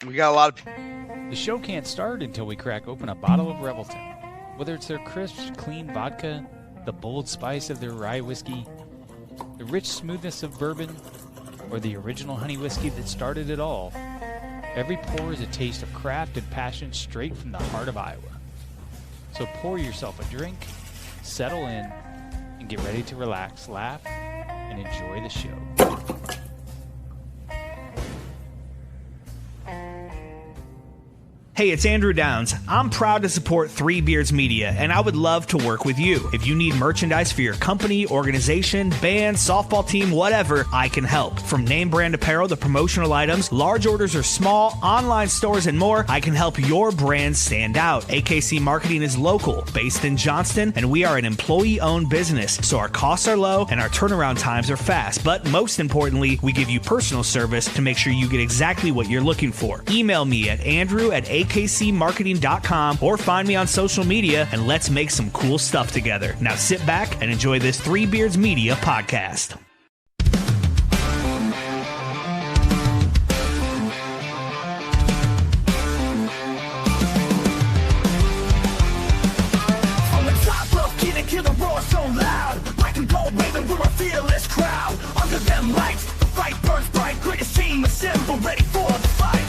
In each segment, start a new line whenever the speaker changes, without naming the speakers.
We got a lot of...
The show can't start until we crack open a bottle of Revelton. Whether it's their crisp, clean vodka, the bold spice of their rye whiskey, the rich smoothness of bourbon, or the original honey whiskey that started it all, every pour is a taste of craft and passion straight from the heart of Iowa. So pour yourself a drink, settle in, and get ready to relax, laugh, and enjoy the show.
Hey, it's Andrew Downs. I'm proud to support Three Beards Media, and I would love to work with you. If you need merchandise for your company, organization, band, softball team, whatever, I can help. From name brand apparel to promotional items, large orders or small, online stores, and more, I can help your brand stand out. AKC Marketing is local, based in Johnston, and we are an employee-owned business, so our costs are low and our turnaround times are fast. But most importantly, we give you personal service to make sure you get exactly what you're looking for. Email me at andrew@akcmarketing.com or find me on social media, and let's make some cool stuff together. Now sit back and enjoy this Three Beards Media podcast.
On the top of Keenan, kill the roar so loud. Black and gold waving, we're a fearless crowd. Under them lights, the fight burns bright. Greatest team assembled, ready for the fight.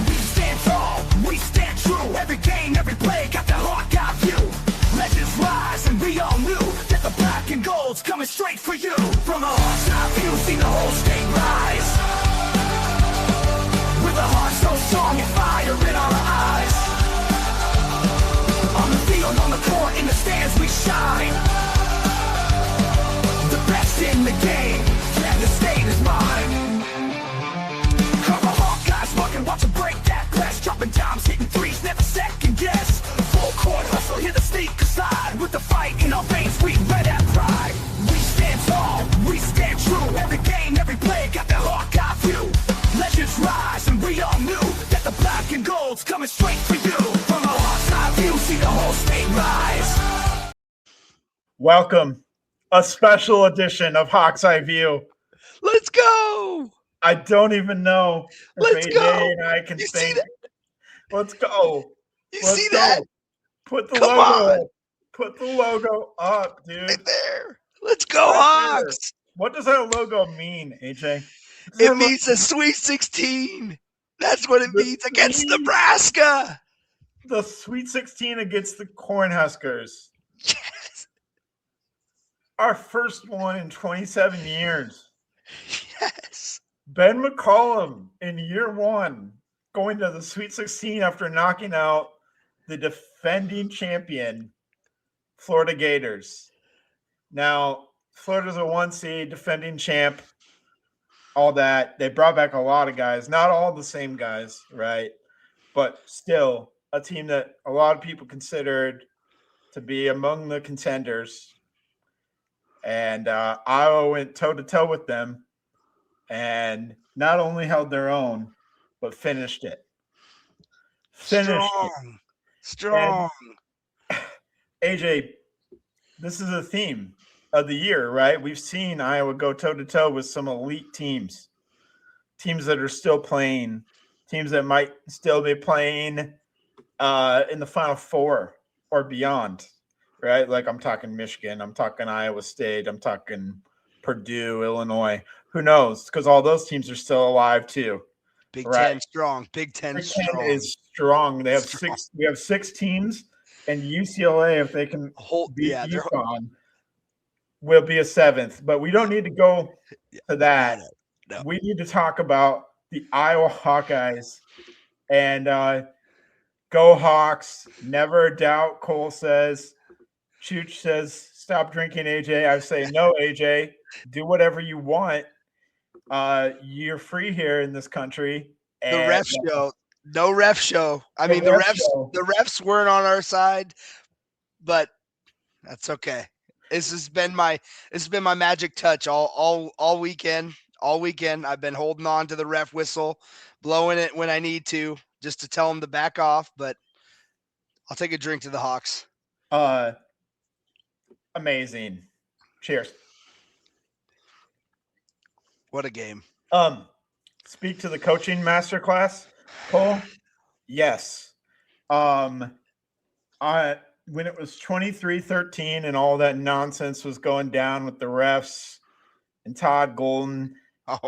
We stand tall, we stand true. Every game, every play, got the Hawkeye view. Legends rise, and we all knew that the black and gold's coming straight for you. From a Hawk's eye view, see the whole state rise. With a heart so strong and fire in our eyes. On the field, on the court, in the stands, we shine. The best in the game, yeah, the state is mine. Cover Hawkeyes, working, watch them break that glass. Dropping dimes, hitting threes, never second guess. Full court hustle, hear the sneaker slide. With the fight in our veins, we red at pride. We stand tall, we stand true. Every game, every play, got the Hawkeye view. Legends rise, and we all knew that the black and gold's coming straight for you. From a Hawk's eye view, see the whole state rise.
Welcome, a special edition of Hawk's Eye View.
Let's go!
I don't even know if
Let's
AJ
go!
and I can
You
say
see that?
Let's go.
You
Let's
see
go.
that?
Put the
Come
logo
on.
up. Put the logo up, dude.
Right there. Let's go,
Right there.
Hawks!
What does that logo mean, AJ?
It means the Sweet 16. That's what it means against Nebraska.
The Sweet 16 against the Cornhuskers.
Yes.
Our first one in 27 years.
Yes.
Ben McCollum in year one going to the Sweet 16 after knocking out the defending champion, Florida Gators. Now, Florida's a 1 seed, defending champ, all that. They brought back a lot of guys, not all the same guys, right? But still a team that a lot of people considered to be among the contenders. And Iowa went toe-to-toe with them and not only held their own, but finished it.
Strong.
And AJ, this is a theme of the year, right? We've seen Iowa go toe-to-toe with some elite teams that are still playing, teams that might still be playing in the Final Four or beyond, right? Like I'm talking Michigan, I'm talking Iowa State, I'm talking Purdue, Illinois. Who knows? Because all those teams are still alive too.
Big
right?
Ten strong. Big Ten
Big Ten
strong.
is strong. They have
Strong.
six. We have 6 teams, and UCLA, if they can beat
they're
UConn, will be a 7th. But we don't need to go to that.
No.
We need to talk about the Iowa Hawkeyes and go Hawks. Never a doubt. Cole says. Chooch says, "Stop drinking, AJ." I say, "No, AJ. Do whatever you want. You're free here in this country."
The
And,
ref show. No ref show. I mean, the refs weren't on our side, but that's okay. This has been my magic touch all weekend. All weekend, I've been holding on to the ref whistle, blowing it when I need to, just to tell them to back off. But I'll take a drink to the Hawks.
Amazing. Cheers.
What a game.
Speak to the coaching masterclass. Cole, yes. When it was 23-13 and all that nonsense was going down with the refs and Todd Golden,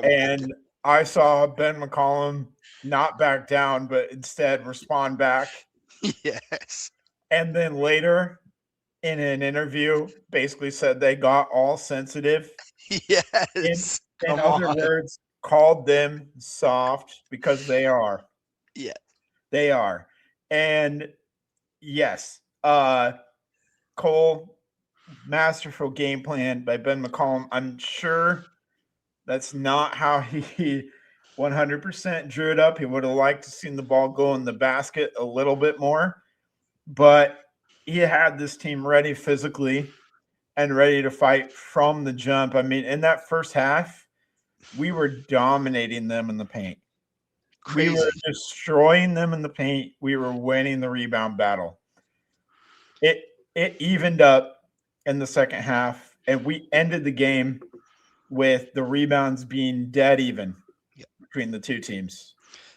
and I saw Ben McCollum not back down, but instead respond back.
Yes.
And then later in an interview, basically said they got all sensitive.
Yes.
In other words, called them soft because they are.
Yeah.
They are. And yes, Cole, masterful game plan by Ben McCollum. I'm sure that's not how he 100% drew it up. He would have liked to seen the ball go in the basket a little bit more, but he had this team ready physically and ready to fight from the jump. I mean, in that first half, we were dominating them in the paint.
Crazy.
We were destroying them in the paint. We were winning the rebound battle. It evened up in the second half, and we ended the game with the rebounds being dead even between the two teams.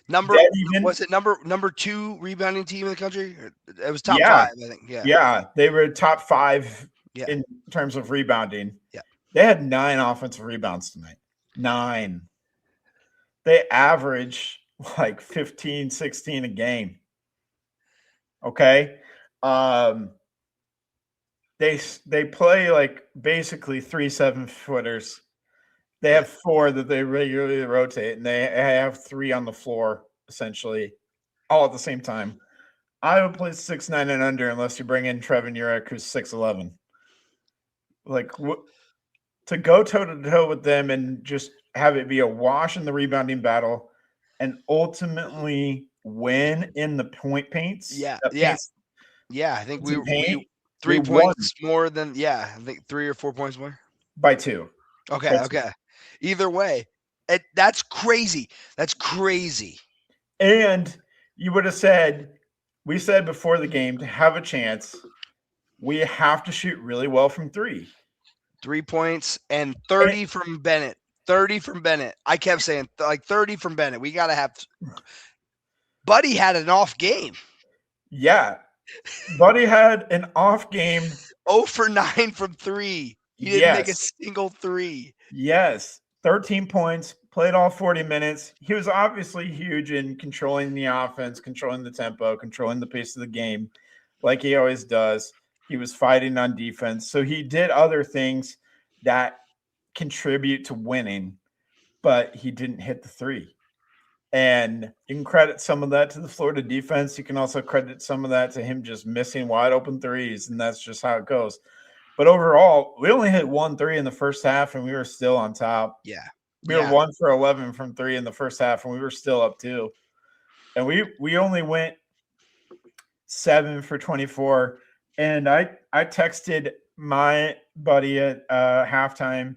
Was it number 2 rebounding team in the country? It was top 5, I think.
Yeah, they were top 5 in terms of rebounding.
Yeah.
They had 9 offensive rebounds tonight. 9. They average like 15, 16 a game. Okay. They play like basically 3 7-footers. They have 4 that they regularly rotate, and they have 3 on the floor, essentially, all at the same time. Iowa plays 6'9" and under unless you bring in Trevin Urich, who's 6'11". Like, to go toe-to-toe with them and just have it be a wash in the rebounding battle and ultimately win in the point paints.
Yeah, I think we 3 points more than, I think 3 or 4 points more.
By 2.
Okay. Either way, that's crazy. That's crazy.
And you would have said, we said before the game, to have a chance, we have to shoot really well from 3.
3 points and 30 from Bennett. 30 from Bennett. I kept saying like 30 from Bennett. We got to have. Buddy had an off game.
Yeah. Buddy had an off game.
0 for 9 from 3. He didn't make a single 3.
Yes. 13 points, played all 40 minutes. He was obviously huge in controlling the offense, controlling the tempo, controlling the pace of the game, like he always does. He was fighting on defense. So he did other things that contribute to winning, but he didn't hit the 3. And you can credit some of that to the Florida defense. You can also credit some of that to him just missing wide open threes, and that's just how it goes. But overall, we only hit 1 3 in the first half, and we were still on top.
Yeah.
We were 1 for 11 from 3 in the first half, and we were still up 2. And we only went 7 for 24. And I texted my buddy at halftime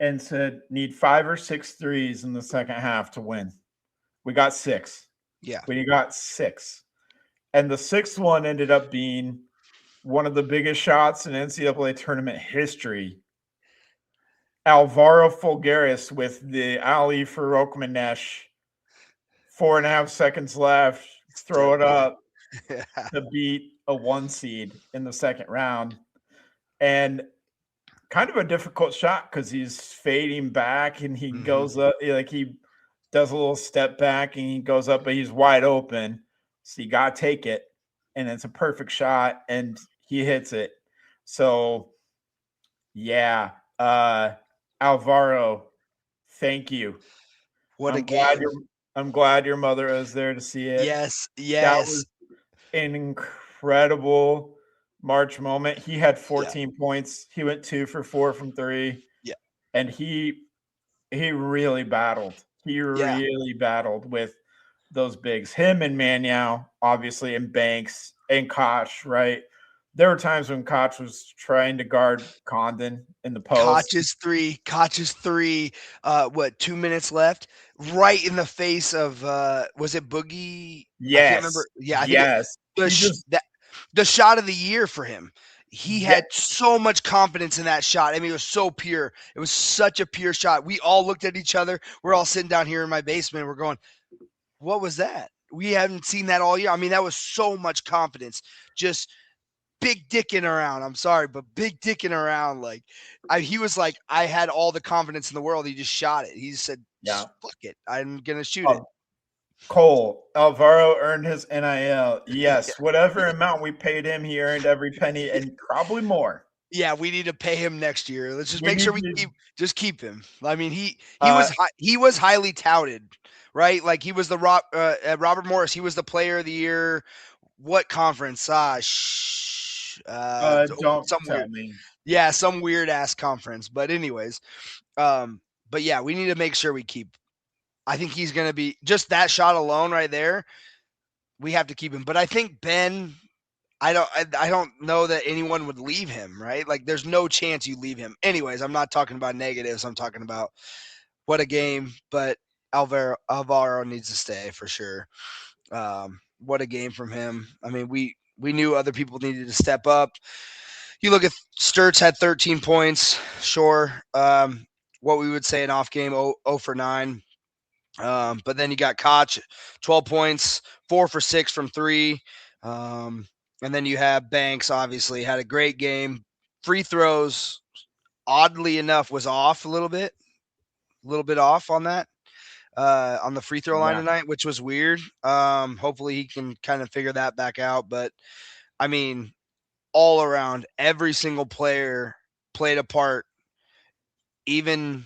and said, need 5 or 6 threes in the second half to win. We got 6.
Yeah.
We got 6. And the 6th one ended up being one of the biggest shots in NCAA tournament history. Alvaro Folgueiras with the alley for Rokmanesh. 4.5 seconds left. Throw it up to beat a 1 seed in the second round. And kind of a difficult shot because he's fading back and he goes up, like he does a little step back and he goes up, but he's wide open. So you got to take it. And it's a perfect shot and he hits it. So, yeah. Alvaro, thank you. I'm glad your mother was there to see it.
Yes.
That was an incredible March moment. He had 14 points. He went 2 for 4 from 3.
Yeah.
And he really battled. He really battled with those bigs. Him and Maniau, obviously, and Banks and Koch, right? There were times when Koch was trying to guard Condon in the post.
Koch's 3, 2 minutes left, right in the face of, was it Boogie?
Yes.
I can't remember. Yeah.
Yes.
The shot of the year for him. He had so much confidence in that shot. I mean, it was so pure. It was such a pure shot. We all looked at each other. We're all sitting down here in my basement. We're going, what was that? We haven't seen that all year. I mean, that was so much confidence, just big dicking around. I'm sorry, but big dicking around. Like, he was like, I had all the confidence in the world. He just shot it. He said,
Yeah.
fuck it. I'm going to shoot it.
Cole, Alvaro earned his NIL. Yes, whatever amount we paid him, he earned every penny and probably more.
Yeah, we need to pay him next year. Let's just make sure we keep him. I mean, he was highly touted, right? Like, he was the Robert Morris. He was the player of the year. What conference?
Don't tell me.
Yeah, some weird ass conference. But anyways, but yeah, we need to make sure we keep. I think he's going to be just that shot alone right there. We have to keep him. But I think Ben, I don't know that anyone would leave him, right? Like, there's no chance you leave him. Anyways, I'm not talking about negatives. I'm talking about what a game. But Alvaro needs to stay for sure. What a game from him. I mean, we knew other people needed to step up. You look at Sturts had 13 points, sure. What we would say an off game, 0 for 9. But then you got Koch, 12 points, 4 for 6 from 3. And then you have Banks, obviously, had a great game. Free throws, oddly enough, was off a little bit off on that. On the free throw line tonight, which was weird. Hopefully he can kind of figure that back out. But, I mean, all around, every single player played a part. Even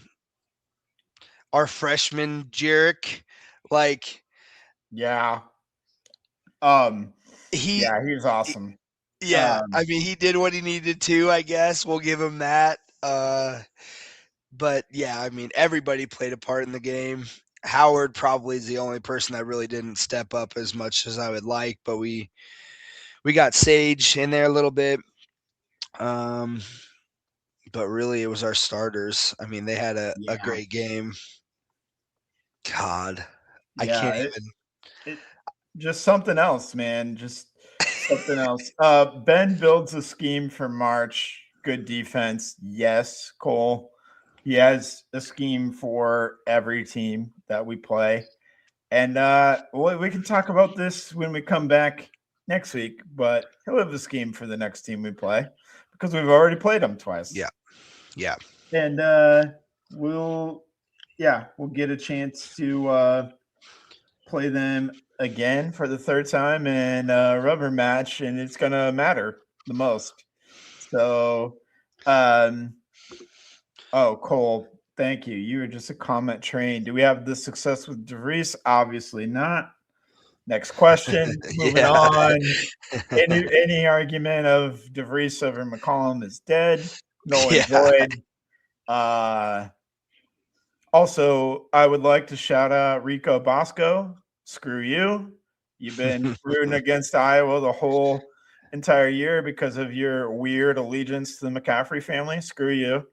our freshman, Jarek, like.
Yeah. He's awesome.
Yeah, I mean, he did what he needed to, I guess. We'll give him that. But, yeah, I mean, everybody played a part in the game. Howard probably is the only person that really didn't step up as much as I would like, but we got Sage in there a little bit. But really it was our starters. I mean, they had a great game. God, I can't even.
Just something else, man. Just something else. Ben builds a scheme for March. Good defense. Yes, Cole. He has a scheme for every team that we play. And we can talk about this when we come back next week, but he'll have a scheme for the next team we play because we've already played them twice.
Yeah.
And we'll get a chance to play them again for the third time in a rubber match, and it's going to matter the most. So, Cole, thank you. You were just a comment train. Do we have the success with DeVries? Obviously not. Next question. Moving on. Any argument of DeVries over McCollum is dead. Null and void. Also, I would like to shout out Rico Bosco. Screw you. You've been rooting against Iowa the whole entire year because of your weird allegiance to the McCaffrey family. Screw you.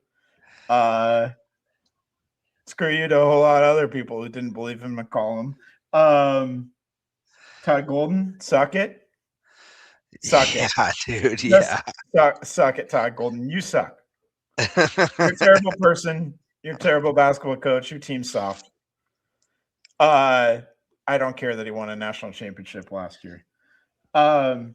Screw you to a whole lot of other people who didn't believe in McCollum. Todd Golden, suck it. Suck it.
Dude, yeah.
Suck it, Todd Golden. You suck. You're a terrible person. You're a terrible basketball coach. Your team's soft. I don't care that he won a national championship last year. All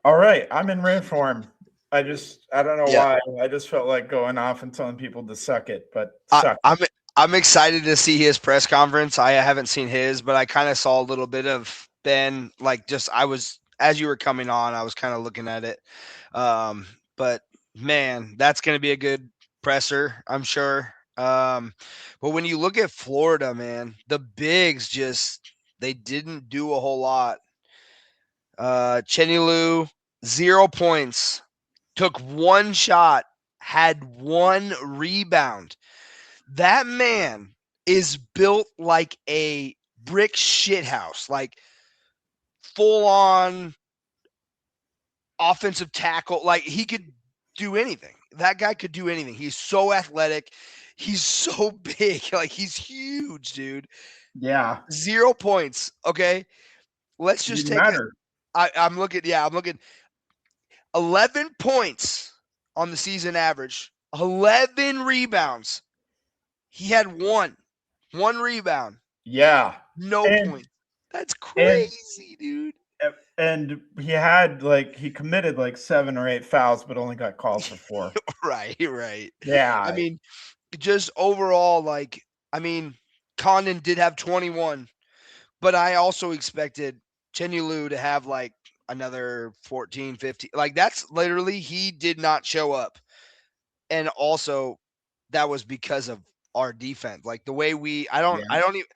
right. I'm in rare form. I don't know why. I just felt like going off and telling people to suck it, but suck it.
I'm excited to see his press conference. I haven't seen his, but I kind of saw a little bit of Ben. Like, as you were coming on, I was kind of looking at it. But man, that's going to be a good presser, I'm sure. But when you look at Florida, man, the bigs they didn't do a whole lot. Cheney 0 points, took 1 shot, had 1 rebound. That man is built like a brick shithouse, like full on offensive tackle. Like, he could do anything. That guy could do anything. He's so athletic. He's so big. Like, he's huge, dude.
Yeah.
0 points. Okay. Let's just take it. I'm looking. 11 points on the season average. 11 rebounds. He had one rebound.
Yeah.
No
And-
points. That's crazy, dude.
And he committed like 7 or 8 fouls, but only got called for 4.
Right.
Yeah.
I mean, just overall, Condon did have 21, but I also expected Chenulu to have like another 14, 15. Like that's literally, he did not show up. And also that was because of our defense. Like the way I don't even,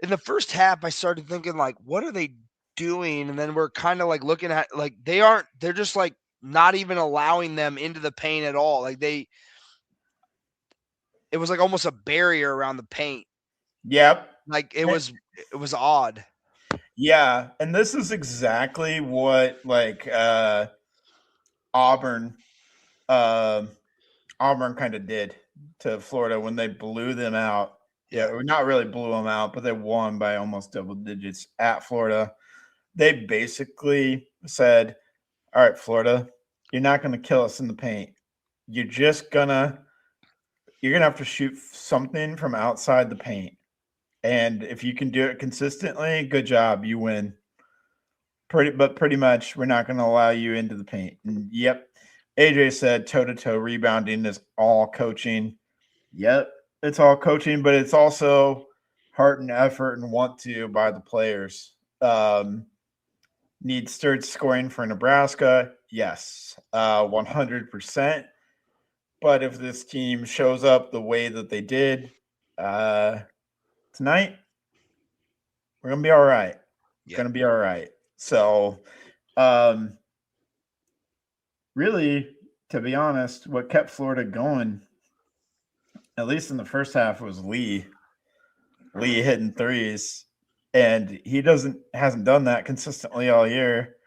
in the first half, I started thinking like, what are they doing? And then we're kind of like looking at like, they're just like not even allowing them into the paint at all. Like it was like almost a barrier around the paint.
Yep.
Like it was odd.
Yeah, and this is exactly what like Auburn kind of did to Florida when they blew them out. Yeah, or not really blew them out, but they won by almost double digits at Florida. They basically said, "All right, Florida, you're not going to kill us in the paint. You're gonna have to shoot something from outside the paint. And if you can do it consistently, good job, you win. Pretty much, we're not going to allow you into the paint." And yep, AJ said toe-to-toe rebounding is all coaching. Yep, it's all coaching, but it's also heart and effort and want to by the players. Need Sturge scoring for Nebraska? Yes, 100%. But if this team shows up the way that they did tonight, we're going to be all right.
Yep.
Going to be all right. So, really, to be honest, what kept Florida going, at least in the first half, was Lee. Lee hitting threes, and he hasn't done that consistently all year.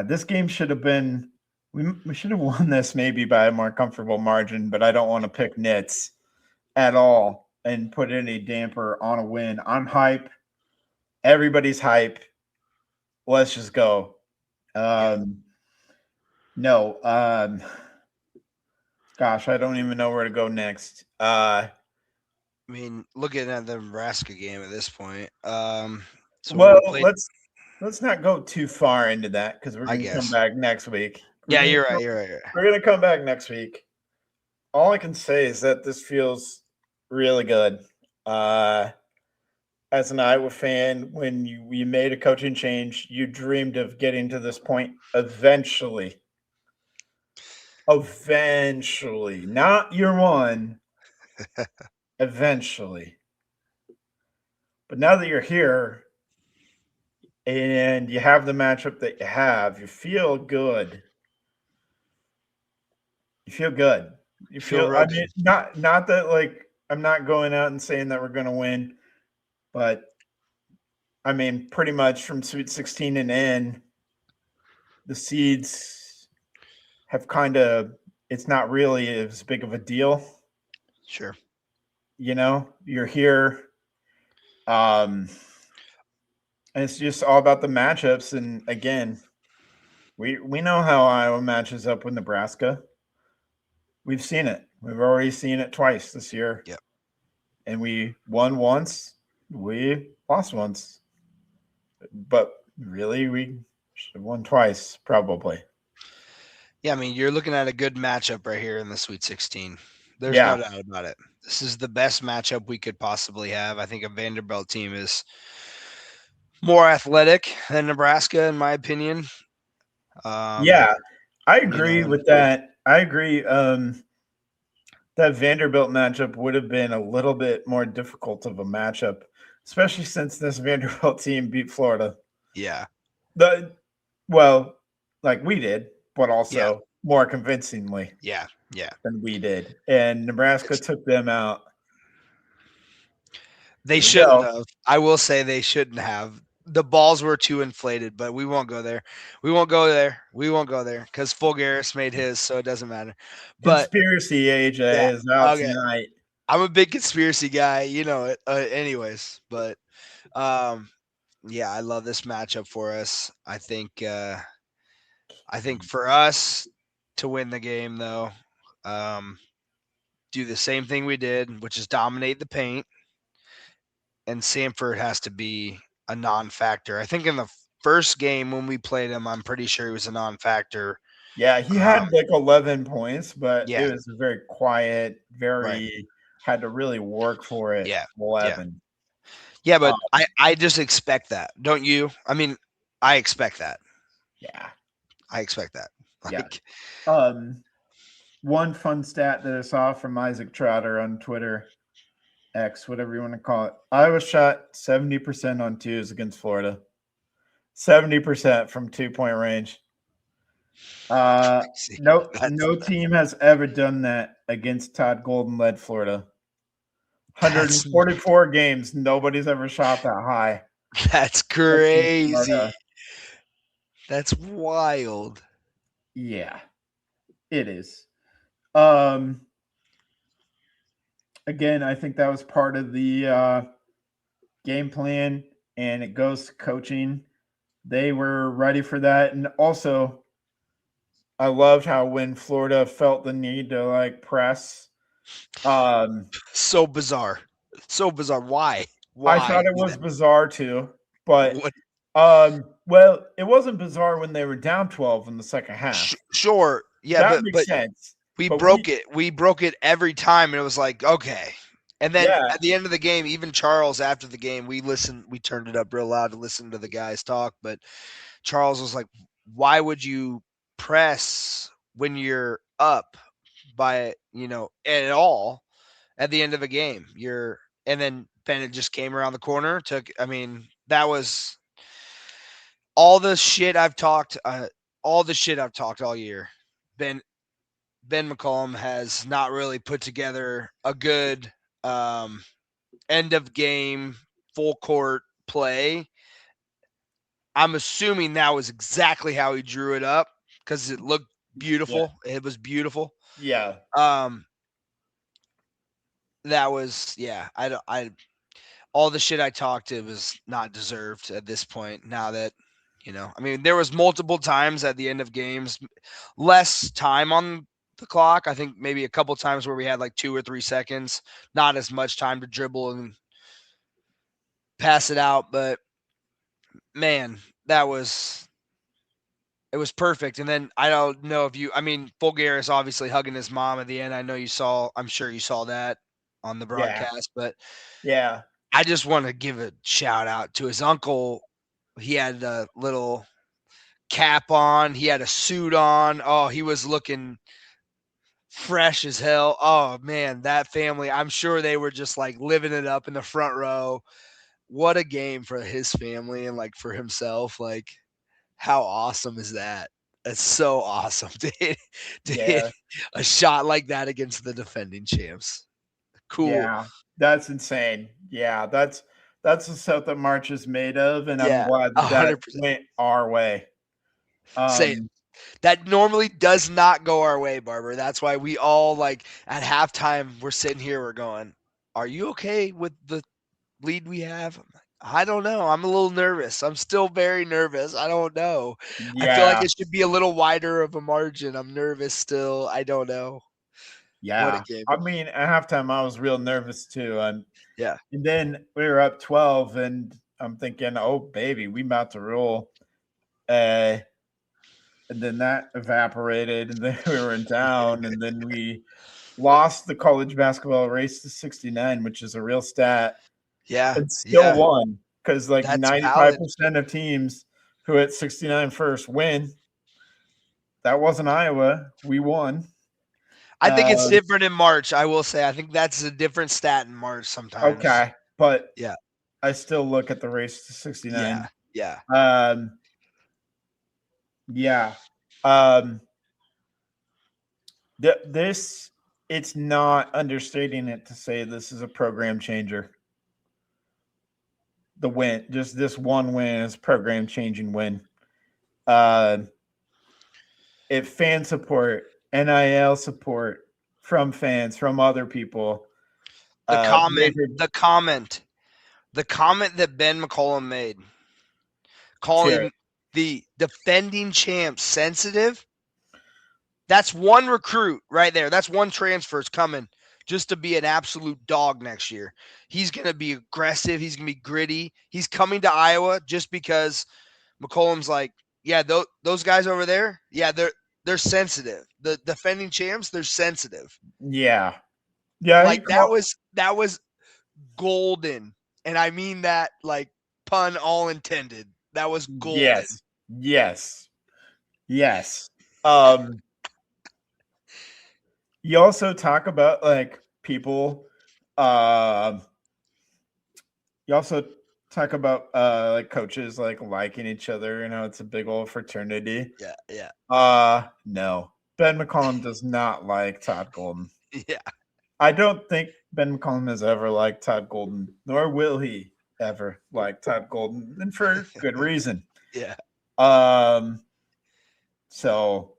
This game should have been we should have won this maybe by a more comfortable margin, but I don't want to pick nits at all and put any damper on a win. I'm hype. Everybody's hype. Let's just go. Gosh, I don't even know where to go next.
I mean, looking at the Nebraska game at this point.
Let's not go too far into that because we're going to come back next week.
You're right.
We're going to come back next week. All I can say is that this feels really good. As an Iowa fan, when you made a coaching change, you dreamed of getting to this point eventually. Eventually. Not year one. Eventually. But now that you're here and you have the matchup that you have, you feel good. You feel good. You feel I mean, not that like I'm not going out and saying that we're going to win, but I mean, pretty much from Sweet 16 and in, the seeds have it's not really as big of a deal.
Sure.
You're here. And it's just all about the matchups. And again, we know how Iowa matches up with Nebraska. We've seen it. We've already seen it twice this year.
Yep.
And we won once. We lost once. But really, we should have won twice, probably.
Yeah, I mean, you're looking at a good matchup right here in the Sweet 16. There's no doubt about it. This is the best matchup we could possibly have. I think a Vanderbilt team is more athletic than Nebraska, in my opinion.
I agree with that. I agree. That Vanderbilt matchup would have been a little bit more difficult of a matchup, especially since this Vanderbilt team beat Florida.
Yeah.
Like we did, but also more convincingly.
Yeah.
Than we did. And Nebraska took them out.
They shouldn't have. I will say they shouldn't have. The balls were too inflated, but we won't go there. We won't go there because Folgueiras made his, so it doesn't matter. But
conspiracy AJ is out tonight.
I'm a big conspiracy guy, you know it. Anyways, but I love this matchup for us. I think for us to win the game, though, do the same thing we did, which is dominate the paint. and Sanford has to be a non-factor. I think in the first game when we played him, I'm pretty sure he was a non-factor.
Yeah, he had like 11 points, but
Yeah.
it was very quiet,
Right.
had to really work for it.
Yeah.
11.
Yeah, but I just expect that. Don't you? I mean, I expect that.
Yeah.
I expect that. Like,
yeah. One fun stat that I saw from Isaac Trotter on Twitter, X, whatever you want to call it. Iowa shot 70% on twos against Florida. 70% from 2-point range. No team has ever done that against Todd Golden-led Florida. 144 games. Nobody's ever shot that high.
That's crazy. That's wild.
Yeah, it is. Again, I think that was part of the game plan, and it goes to coaching. They were ready for that. And also, I loved how when Florida felt the need to like press.
So bizarre. So bizarre. Why?
I thought it was bizarre too, but well, it wasn't bizarre when they were down 12 in the second half.
Sure. Yeah,
that makes sense.
We broke it. We broke it every time, and it was like, okay. And then at the end of the game, even Charles, after the game, we turned it up real loud to listen to the guys talk, but Charles was like, why would you press when you're up by, at all at the end of a game? And then Bennett just came around the corner, that was all the shit I've talked all year. Ben McCollum has not really put together a good end of game full court play. I'm assuming that was exactly how he drew it up because it looked beautiful. Yeah. It was beautiful.
Yeah.
That was all the shit I talked to was not deserved at this point. Now that there was multiple times at the end of games, less time on the clock. I think maybe a couple times where we had like 2 or 3 seconds, not as much time to dribble and pass it out. But man, it was perfect. And then I don't know if Folgueiras obviously hugging his mom at the end. I'm sure you saw that on the broadcast, but
yeah,
I just want to give a shout out to his uncle. He had a little cap on. He had a suit on. Oh, he was looking fresh as hell. Oh man, that family, I'm sure they were just like living it up in the front row. What a game for his family and like for himself. Like, how awesome is that? That's so awesome to hit a shot like that against the defending champs. Cool.
Yeah, that's insane. Yeah, that's the stuff that March is made of, and I'm glad that went our way.
Same. That normally does not go our way, Barber. That's why we all at halftime, we're sitting here, we're going, are you okay with the lead we have? I don't know. I'm a little nervous. I'm still very nervous. I don't know. Yeah. I feel like it should be a little wider of a margin. I'm nervous still. I don't know.
Yeah.
What a game.
I mean, at halftime, I was real nervous too. And then we were up 12, and I'm thinking, oh, baby, we about to roll. And then that evaporated, and then we were down, and then we lost the college basketball race to 69, which is a real stat.
Yeah.
And still won because 95% of teams who hit 69 first win. That wasn't Iowa. We won.
I think it's different in March. I will say, I think that's a different stat in March sometimes.
Okay. But I still look at the race to 69.
Yeah.
It's not understating it to say this is a program changer. The win, just this one win is program changing win. If fan support, NIL support from fans, from other people.
The comment that Ben McCollum made, calling the defending champs sensitive. That's one recruit right there. That's one transfer's coming just to be an absolute dog next year. He's going to be aggressive. He's going to be gritty. He's coming to Iowa just because McCollum's like, yeah, those guys over there, yeah, they're sensitive. The defending champs, they're sensitive.
Yeah. Yeah.
Like that was golden. And I mean that like pun all intended. That was golden.
Yes. You also talk about like people. You also talk about like coaches like liking each other. You know, it's a big old fraternity.
Yeah.
No, Ben McCollum does not like Todd Golden.
Yeah.
I don't think Ben McCollum has ever liked Todd Golden, nor will he ever like Todd Golden, and for good reason.
Yeah.
So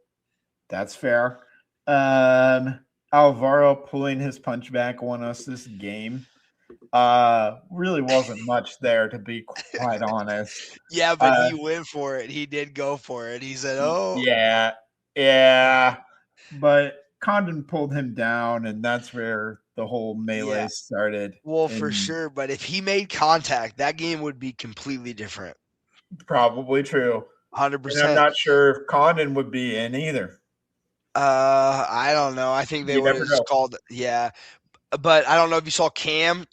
that's fair. Alvaro pulling his punch back won us this game. Really wasn't much there, to be quite honest.
Yeah, but he went for it. He did go for it. He said, "Oh,
yeah." But Condon pulled him down, and that's where the whole melee started.
Well, for sure. But if he made contact, that game would be completely different.
Probably true.
100%.
I'm not sure if Condon would be in either.
I don't know. I think they would have just called. Yeah, but I don't know if you saw Cam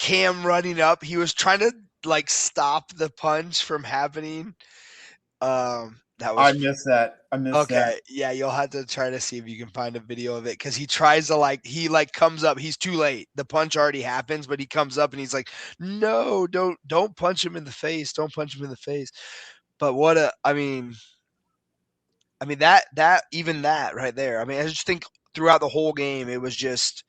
running up. He was trying to like stop the punch from happening. That was.
I missed that.
Okay, yeah, you'll have to try to see if you can find a video of it because he tries to he comes up. He's too late. The punch already happens, but he comes up and he's like, "No, don't punch him in the face. Don't punch him in the face." But I mean that right there. I mean, I just think throughout the whole game it was just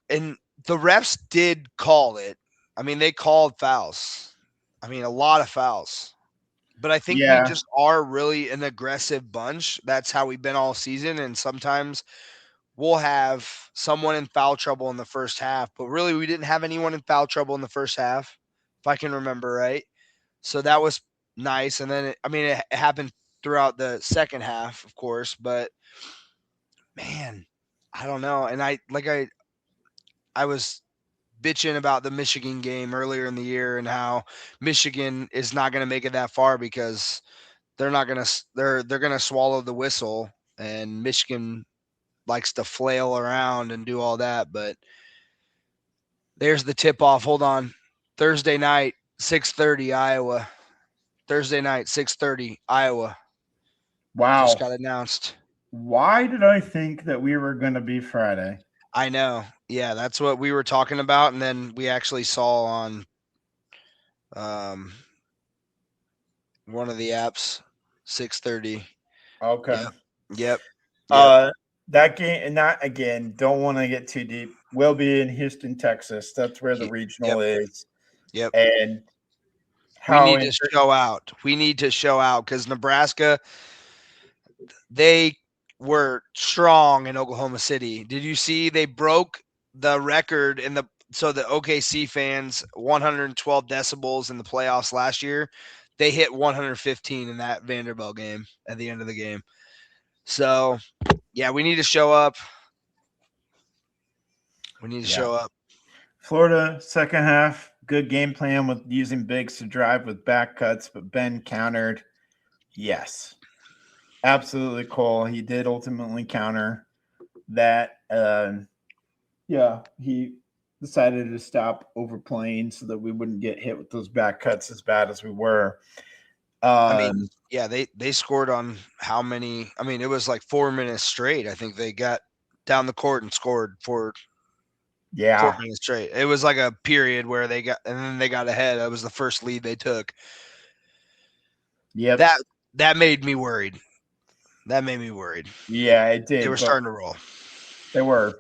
and the refs did call it. I mean, they called fouls. I mean, a lot of fouls. But I think we just are really an aggressive bunch. That's how we've been all season. And sometimes we'll have someone in foul trouble in the first half. But really, we didn't have anyone in foul trouble in the first half, if I can remember right. So that was nice. And then, it happened throughout the second half, of course. But, man, I don't know. And I was bitching about the Michigan game earlier in the year and how Michigan is not going to make it that far because they're going to swallow the whistle, and Michigan likes to flail around and do all that. But there's the tip off. Hold on. Thursday night, 6:30 Iowa. Thursday night, 6:30 Iowa.
Wow.
Just got announced.
Why did I think that we were going to be Friday?
I know. Yeah, that's what we were talking about, and then we actually saw on one of the apps 6:30.
Okay.
Yep.
That game, and that again, don't want to get too deep. Will be in Houston, Texas. That's where the regional is.
Yep.
And
we need to show out. We need to show out because Nebraska, they were strong in Oklahoma City. Did you see they broke the record so the OKC fans 112 decibels in the playoffs last year? They hit 115 in that Vanderbilt game at the end of the game. So, yeah, we need to show up. Show up.
Florida, second half, good game plan with using bigs to drive with back cuts, but Ben countered. Yes. Absolutely cool. He did ultimately counter that. He decided to stop overplaying so that we wouldn't get hit with those back cuts as bad as we were.
They scored on how many? I mean, it was like 4 minutes straight. I think they got down the court and scored for 4 minutes straight. It was like a period where and then they got ahead. That was the first lead they took.
Yeah,
that made me worried.
Yeah, it did.
They were starting to roll.
They were.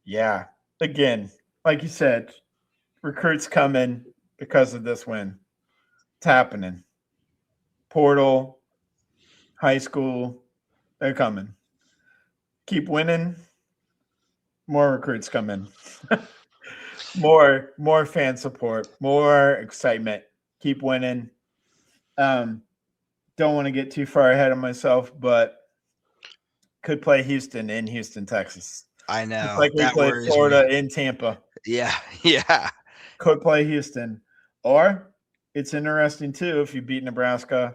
Yeah. Again, like you said, recruits coming because of this win. It's happening. Portal, high school, they're coming. Keep winning. More recruits coming. more fan support, more excitement. Keep winning. Don't want to get too far ahead of myself, but Could play Houston in Houston, Texas.
I know.
Just like we
That
played
worries
Florida
me.
in Tampa.
Yeah, yeah.
Could play Houston. Or it's interesting, too, if you beat Nebraska,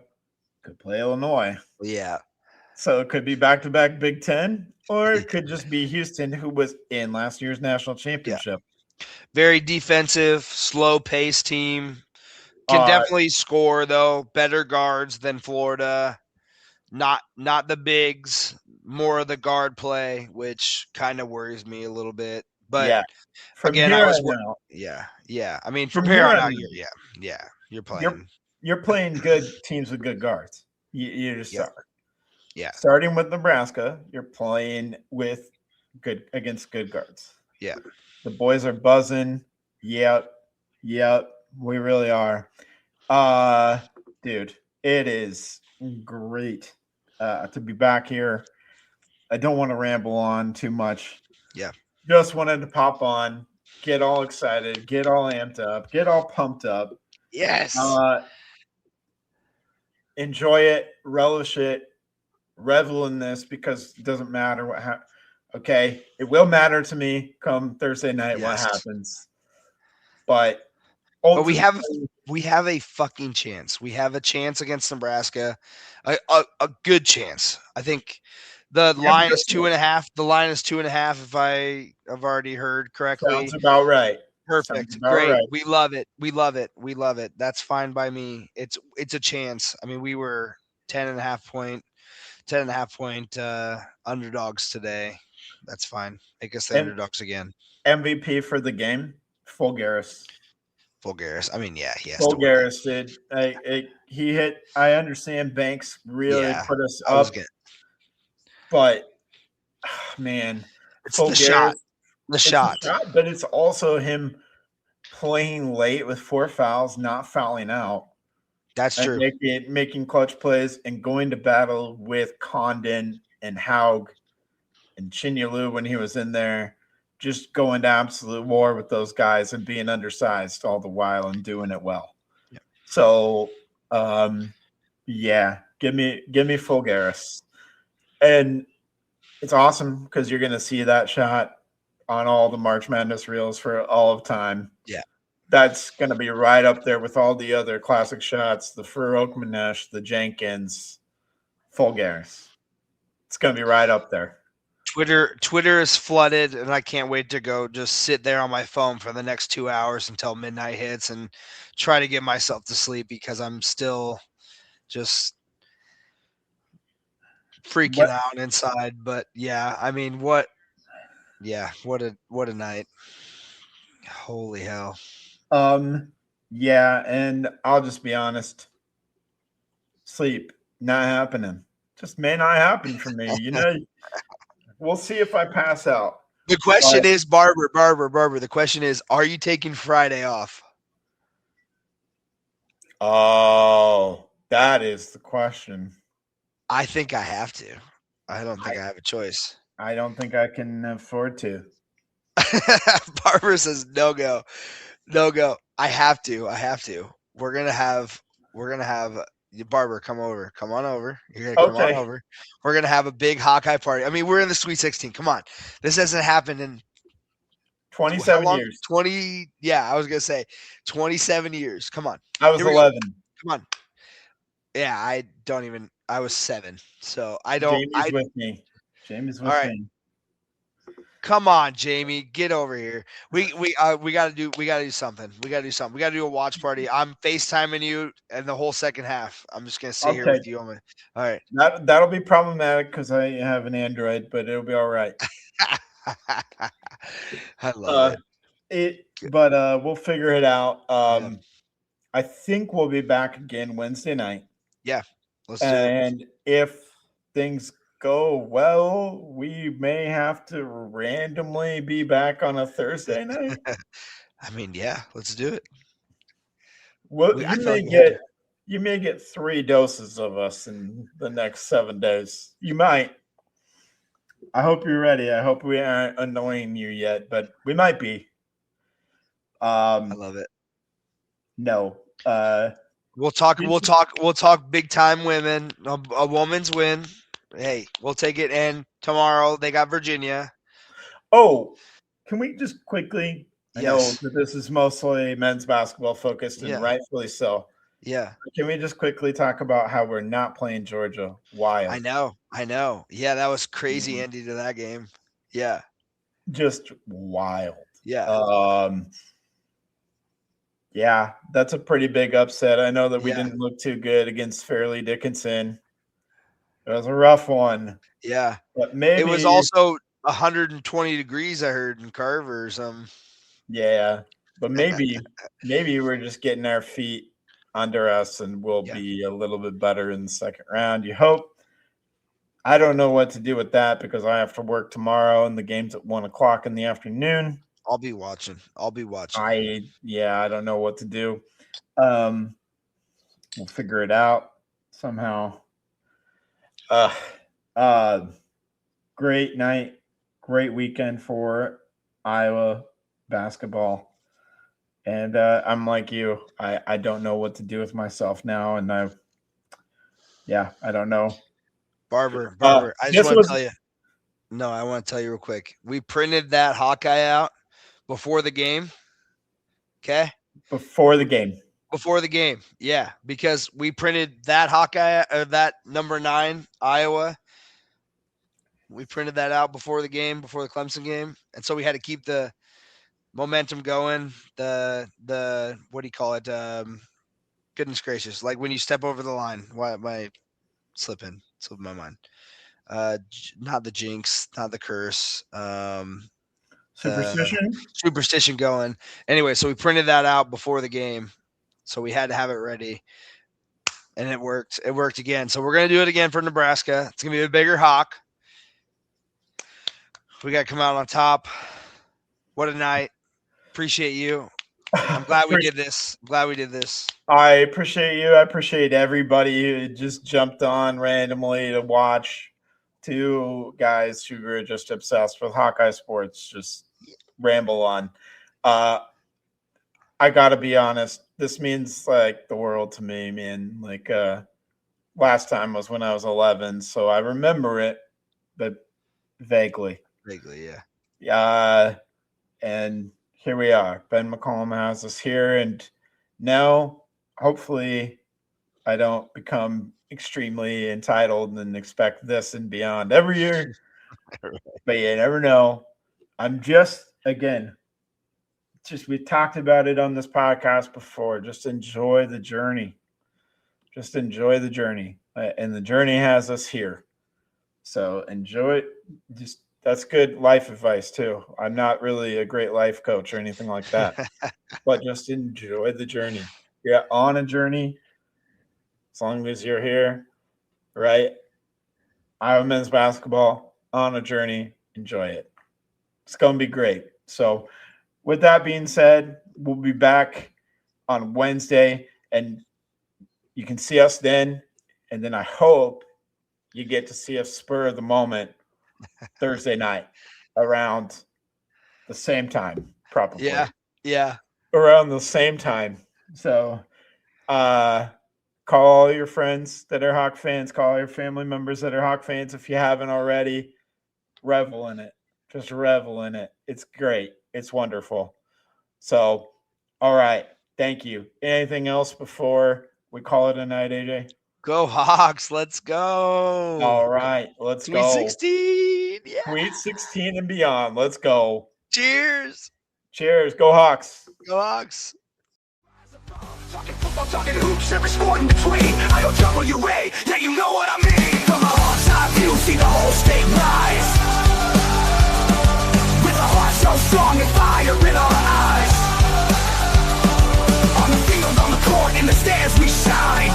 could play Illinois.
Yeah.
So it could be back-to-back Big Ten, or it could just be Houston, who was in last year's national championship.
Yeah. Very defensive, slow-paced team. Can definitely score, though. Better guards than Florida. Not the bigs, more of the guard play, which kind of worries me a little bit. But
yeah,
again, yeah. I mean, from here on out, you're playing.
You're playing good teams with good guards. You just are.
Yeah.
Starting with Nebraska, you're playing with against good guards.
Yeah.
The boys are buzzing. Yep, we really are. Dude, it is great to be back here. I don't want to ramble on too much.
Yeah.
Just wanted to pop on, get all excited, get all amped up, get all pumped up.
Yes.
Enjoy it, relish it, revel in this, because it doesn't matter what happens. Okay, it will matter to me come Thursday night what happens. But
we have a fucking chance. We have a chance against Nebraska, a good chance. I think the line is 2.5. The line is 2.5. If I have already heard correctly,
sounds about right.
Perfect. Great. Right. We love it. We love it. We love it. That's fine by me. It's a chance. I mean, we were 10.5 point underdogs today. That's fine. Make us the underdogs again.
MVP for the game, Folgueiras.
I mean, yeah, he has
Folgueiras did. He hit. I understand Banks really put us up, but man,
it's the shot. The shot,
but it's also him playing late with 4 fouls, not fouling out.
That's true.
Making clutch plays and going to battle with Condon and Haug and Chinyalu when he was in there, just going to absolute war with those guys and being undersized all the while and doing it well.
Yeah.
So, give me Folgueiras. And it's awesome because you're going to see that shot on all the March Madness reels for all of time.
Yeah.
That's going to be right up there with all the other classic shots, the Furuk-Manesh, the Jenkins, Folgueiras. It's going to be right up there.
Twitter is flooded, and I can't wait to go just sit there on my phone for the next 2 hours until midnight hits and try to get myself to sleep because I'm still just freaking out inside. But yeah, I mean, what a night. Holy hell.
Yeah, and I'll just be honest. Sleep not happening. Just may not happen for me. We'll see if I pass out.
The question is, Barber, the question is, are you taking Friday off?
Oh, that is the question.
I think I have to. I don't think I have a choice.
I don't think I can afford to.
Barber says no go. I have to. We're gonna have Barber, come on over. You're gonna come on over. We're gonna have a big Hawkeye party. I mean, we're in the Sweet 16. Come on, this hasn't happened in
27 years.
20. Yeah, I was gonna say 27 years. Come on.
I was 11.
Come on. Yeah, I was 7. So I don't.
Jamie's with me. Jamie's with me.
Come on, Jamie, get over here. We gotta do something. We gotta do a watch party. I'm FaceTiming you and the whole second half. I'm just gonna sit here with you. All right.
That'll be problematic because I have an Android, but it'll be all right.
I love
it. But we'll figure it out. I think we'll be back again Wednesday night.
Yeah. Let's do it.
And if things go well, we may have to randomly be back on a Thursday night.
I mean, yeah, let's do it.
Well, you may get 3 doses of us in the next 7 days. You might. I hope you're ready. I hope we aren't annoying you yet, but we might be.
I love it.
No.
We'll talk big time women. A woman's win. hey, we'll take it. And tomorrow they got Virginia.
Oh, can we just quickly? I know
Yes.
that this is mostly men's basketball focused, and rightfully so.
Yeah.
Can we just quickly talk about how we're not playing Georgia? Wild.
I know. Yeah, that was crazy ending to that game. Yeah.
Just wild.
Yeah.
Yeah, that's a pretty big upset. I know that we didn't look too good against Fairleigh Dickinson. It was a rough one.
Yeah.
But maybe
it was also 120 degrees, I heard, in Carver or something.
Yeah. But maybe we're just getting our feet under us and we'll be a little bit better in the second round. You hope. I don't know what to do with that because I have to work tomorrow and the game's at 1:00 in the afternoon.
I'll be watching.
I don't know what to do. We'll figure it out somehow. Great night, great weekend for Iowa basketball. And I'm like you. I don't know what to do with myself now. And I don't know.
Barber, I just want to tell you. No, I want to tell you real quick. We printed that Hawkeye out before the game. Okay?
Before the game.
Yeah, because we printed that Hawkeye or that number 9 Iowa. We printed that out before the game, before the Clemson game. And so we had to keep the momentum going. The what do you call it? Goodness gracious. Like when you step over the line. Why am I slipping my mind? Not the jinx, not the curse. Superstition going. Anyway, so we printed that out before the game. So we had to have it ready. And it worked. It worked again. So we're going to do it again for Nebraska. It's going to be a bigger Hawk. We got to come out on top. What a night. Appreciate you. I'm glad we did this.
I appreciate you. I appreciate everybody who just jumped on randomly to watch. 2 guys who were just obsessed with Hawkeye sports just ramble on. I got to be honest. This means like the world to me, man. Like last time was when I was 11, so I remember it, but vaguely. Yeah. And here we are. Ben McCollum has us here, and now hopefully I don't become extremely entitled and expect this and beyond every year. But you never know. I'm just, again, we talked about it on this podcast before. Just enjoy the journey. And the journey has us here. So enjoy it. That's good life advice too. I'm not really a great life coach or anything like that, but just enjoy the journey. You're on a journey as long as you're here, right? Iowa men's basketball on a journey. Enjoy it. It's going to be great. So with that being said, we'll be back on Wednesday and you can see us then. And then I hope you get to see us spur of the moment Thursday night around the same time, probably.
Yeah.
Around the same time. So call all your friends that are Hawk fans, call all your family members that are Hawk fans if you haven't already. Revel in it. Just revel in it. It's great. It's wonderful. So, all right. Thank you. Anything else before we call it a night, AJ?
Go Hawks. Let's go.
All right. Let's go.
Sweet 16. Yeah.
Sweet 16 and beyond. Let's go.
Cheers.
Go Hawks.
Talking football, talking hoops, every sport in between. IOWA, yeah, you know what I mean. From a Hawks eye view, see the whole state rise. With a heart so strong and fire in our eyes. On the field, on the court, in the stands we shine.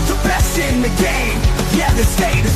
The best in the game, yeah, the state is